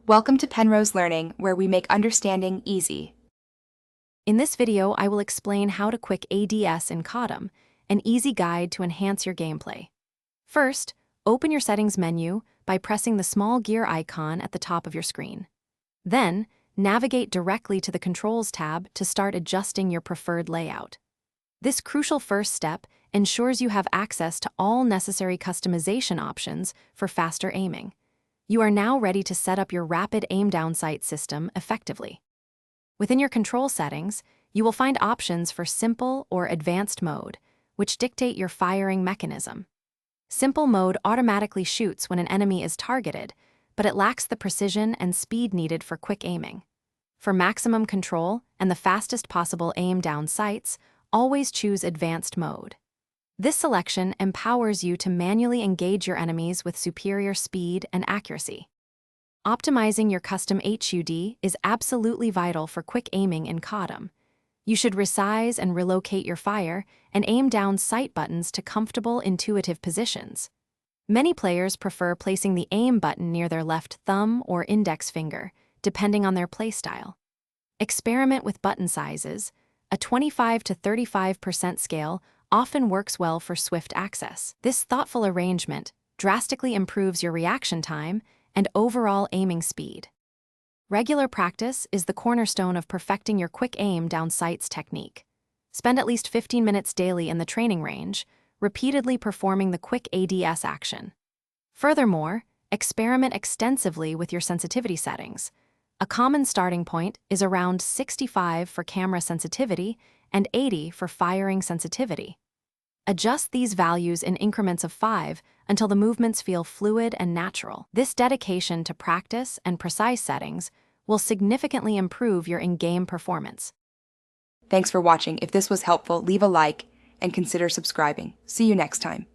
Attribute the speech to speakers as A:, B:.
A: Welcome to Penrose Learning, where we make understanding easy.
B: In this video, I will explain how to quick ADS in CODM, an easy guide to enhance your gameplay. First, open your settings menu by pressing the small gear icon at the top of your screen. Then, navigate directly to the Controls tab to start adjusting your preferred layout. This crucial first step ensures you have access to all necessary customization options for faster aiming. You are now ready to set up your rapid aim-down sight system effectively. Within your control settings, you will find options for simple or advanced mode, which dictate your firing mechanism. Simple mode automatically shoots when an enemy is targeted, but it lacks the precision and speed needed for quick aiming. For maximum control and the fastest possible aim-down sights, always choose advanced mode. This selection empowers you to manually engage your enemies with superior speed and accuracy. Optimizing your custom HUD is absolutely vital for quick aiming in CODM. You should resize and relocate your fire and aim down sight buttons to comfortable, intuitive positions. Many players prefer placing the aim button near their left thumb or index finger, depending on their playstyle. Experiment with button sizes. A 25 to 35% scale often works well for swift access. This thoughtful arrangement drastically improves your reaction time and overall aiming speed. Regular practice is the cornerstone of perfecting your quick aim down sights technique. Spend at least 15 minutes daily in the training range, repeatedly performing the quick ADS action. Furthermore, experiment extensively with your sensitivity settings. A common starting point is around 65 for camera sensitivity and 80 for firing sensitivity. Adjust these values in increments of 5 until the movements feel fluid and natural. This dedication to practice and precise settings will significantly improve your in-game performance.
A: Thanks for watching. If this was helpful, leave a like and consider subscribing. See you next time.